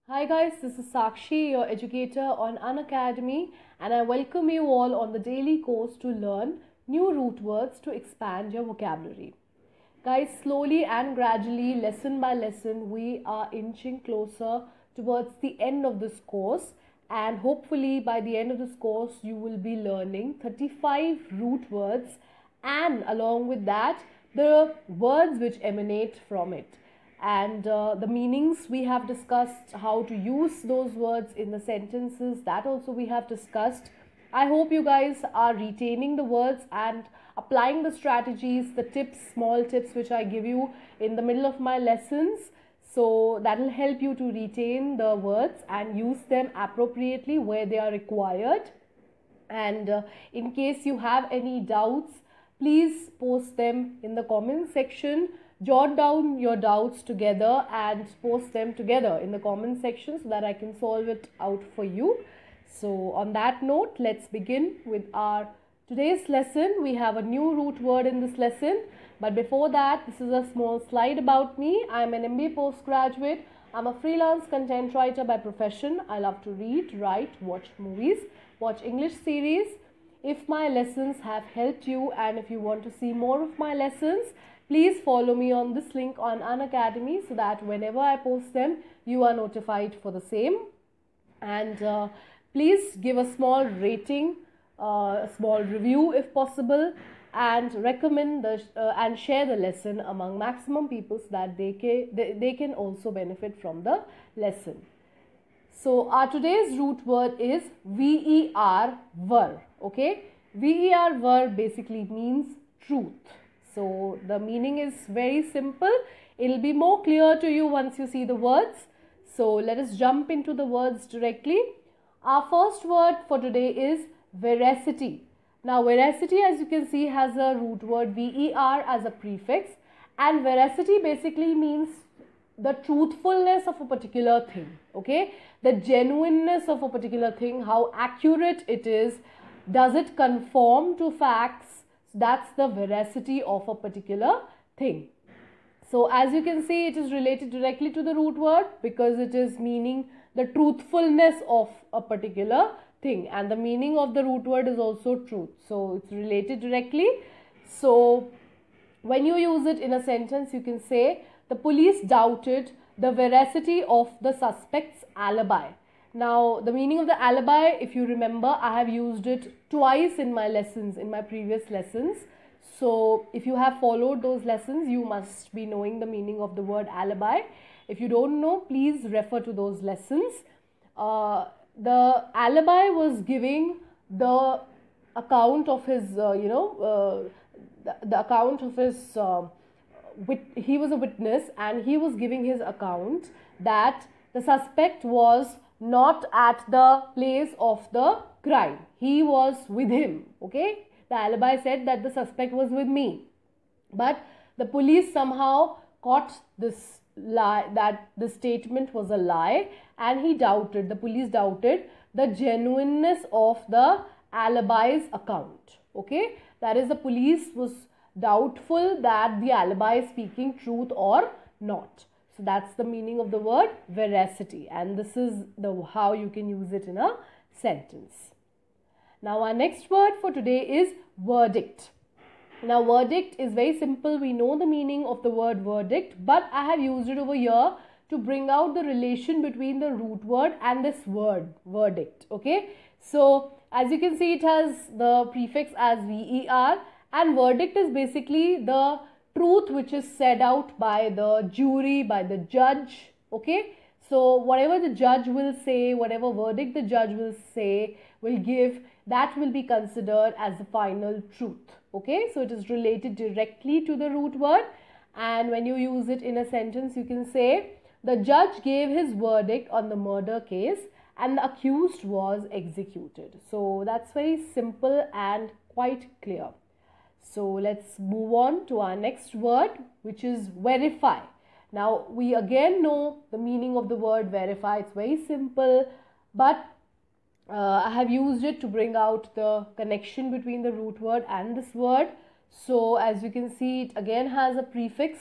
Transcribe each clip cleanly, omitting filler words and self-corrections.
Hi guys, this is Sakshi, your educator on Unacademy, and I welcome you all on the daily course to learn new root words to expand your vocabulary. Guys, slowly and gradually, lesson by lesson, we are inching closer towards the end of this course, and hopefully by the end of this course, you will be learning 35 root words, and along with that, the words which emanate from it. And the meanings we have discussed, how to use those words in the sentences, that also we have discussed. I hope you guys are retaining the words and applying the strategies, the tips, small tips which I give you in the middle of my lessons. So that will help you to retain the words and use them appropriately where they are required. And in case you have any doubts, please post them in the comment section. Jot down your doubts together and post them together in the comment section so that I can solve it out for you. So on that note, let's begin with our today's lesson. We have a new root word in this lesson. But before that, this is a small slide about me. I'm an MBA postgraduate. I'm a freelance content writer by profession. I love to read, write, watch movies, watch English series. If my lessons have helped you and if you want to see more of my lessons, please follow me on this link on Unacademy so that whenever I post them, you are notified for the same. And please give a small rating, a small review if possible, and recommend and share the lesson among maximum people so that they can also benefit from the lesson. So our today's root word is ver. Okay, ver basically means truth. So the meaning is very simple. It will be more clear to you once you see the words. So let us jump into the words directly. Our first word for today is veracity. Now veracity, as you can see, has a root word ver as a prefix, and veracity basically means the truthfulness of a particular thing. Okay, the genuineness of a particular thing, how accurate it is, does it conform to facts? That's the veracity of a particular thing. So as you can see, it is related directly to the root word because it is meaning the truthfulness of a particular thing, and the meaning of the root word is also truth. So it's related directly. So when you use it in a sentence, you can say the police doubted the veracity of the suspect's alibi. Now, the meaning of the alibi, if you remember, I have used it twice in my lessons, in my previous lessons. So, if you have followed those lessons, you must be knowing the meaning of the word alibi. If you don't know, please refer to those lessons. The alibi was giving the account of his, the account of his, he was a witness and he was giving his account that the suspect was not at the place of the crime. He was with him. Okay, the alibi said that the suspect was with me, but the police somehow caught this lie, that the statement was a lie, and the police doubted the genuineness of the alibi's account. Okay, that is, the police was doubtful that the alibi is speaking truth or not. So that's the meaning of the word veracity, and this is how you can use it in a sentence. Now our next word for today is verdict. Now verdict is very simple. We know the meaning of the word verdict, but I have used it over here to bring out the relation between the root word and this word verdict. Okay, so as you can see, it has the prefix as ver, and verdict is basically the truth which is said out by the jury, by the judge. Okay, so whatever the judge will say, whatever verdict the judge will give, that will be considered as the final truth. Okay, so it is related directly to the root word, and when you use it in a sentence, you can say the judge gave his verdict on the murder case and the accused was executed. So that's very simple and quite clear. So let's move on to our next word, which is verify. Now we again know the meaning of the word verify. It's very simple, but I have used it to bring out the connection between the root word and this word. So as you can see, it again has a prefix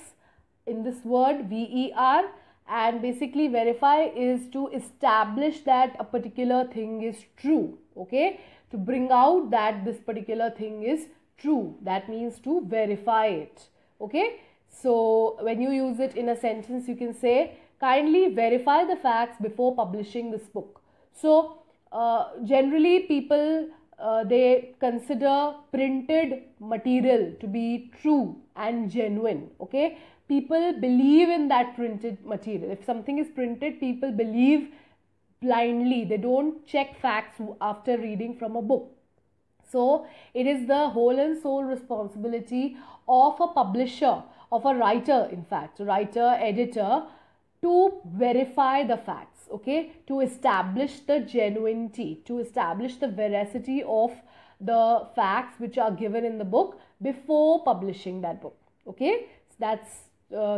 in this word ver, and basically verify is to establish that a particular thing is true. Okay, to bring out that this particular thing is true, that means to verify it. Okay, so when you use it in a sentence, you can say, kindly verify the facts before publishing this book. So generally people they consider printed material to be true and genuine. Okay, people believe in that printed material. If something is printed, people believe blindly. They don't check facts after reading from a book. So it is the whole and sole responsibility of a publisher, of a writer, in fact, writer, editor, to verify the facts, okay, to establish the genuinity, to establish the veracity of the facts which are given in the book before publishing that book. Okay, so that's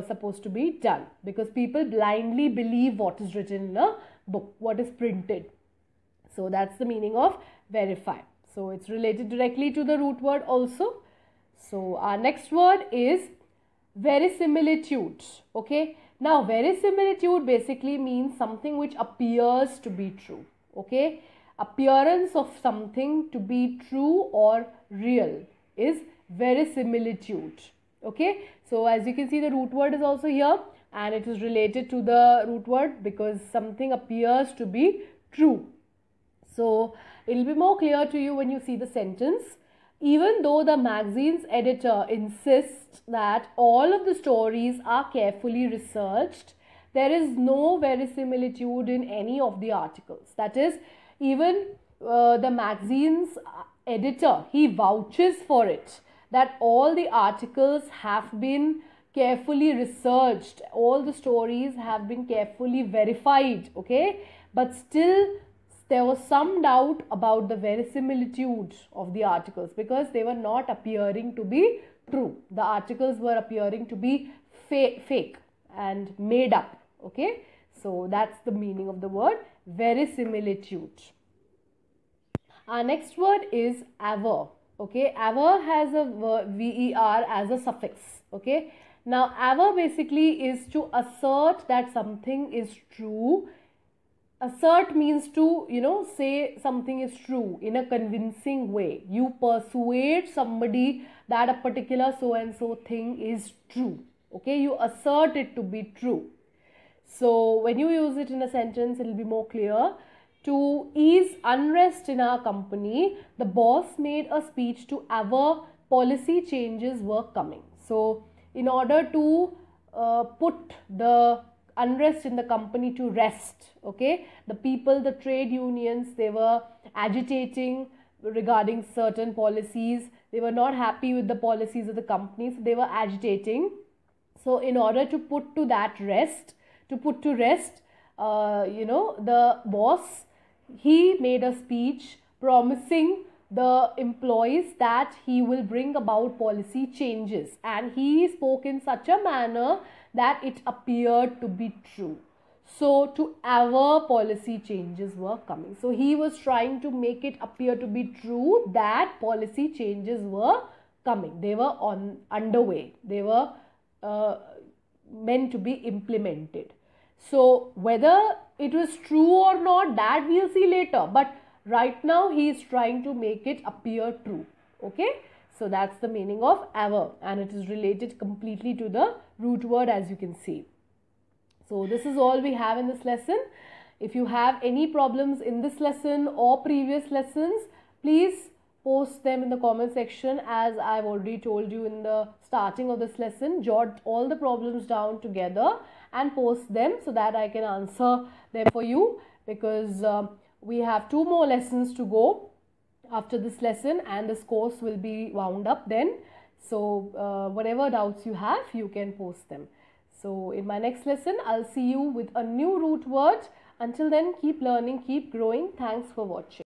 supposed to be done, because people blindly believe what is written in a book, what is printed. So that's the meaning of verify. So it's related directly to the root word also. So our next word is verisimilitude. Okay, now verisimilitude basically means something which appears to be true. Okay, appearance of something to be true or real is verisimilitude. Okay, so as you can see, the root word is also here, and it is related to the root word because something appears to be true. So it will be more clear to you when you see the sentence. Even though the magazine's editor insists that all of the stories are carefully researched, there is no verisimilitude in any of the articles. That is, even the magazine's editor, he vouches for it, that all the articles have been carefully researched, all the stories have been carefully verified, okay, but still there was some doubt about the verisimilitude of the articles because they were not appearing to be true. The articles were appearing to be fake and made up. Okay, so that's the meaning of the word verisimilitude. Our next word is aver. Okay, aver has a ver as a suffix. Okay, now aver basically is to assert that something is true. Assert means to, say something is true in a convincing way. You persuade somebody that a particular so and so thing is true. Okay, you assert it to be true. So when you use it in a sentence, it will be more clear. To ease unrest in our company, the boss made a speech to aver policy changes were coming. So in order to put the unrest in the company to rest, okay, the people, the trade unions, they were agitating regarding certain policies. They were not happy with the policies of the company, so they were agitating. So in order to put to rest, the boss, he made a speech promising the employees that he will bring about policy changes, and he spoke in such a manner that it appeared to be true. So to aver policy changes were coming. So he was trying to make it appear to be true that policy changes were coming. They were underway. They were meant to be implemented. So whether it was true or not, that we'll see later. But right now he is trying to make it appear true. Okay. So that's the meaning of aver, and it is related completely to the root word, as you can see. So this is all we have in this lesson. If you have any problems in this lesson or previous lessons, please post them in the comment section. As I've already told you in the starting of this lesson, jot all the problems down together and post them so that I can answer them for you, because we have 2 more lessons to go after this lesson, and this course will be wound up then. So whatever doubts you have, you can post them. So in my next lesson, I'll see you with a new root word. Until then, keep learning, keep growing. Thanks for watching.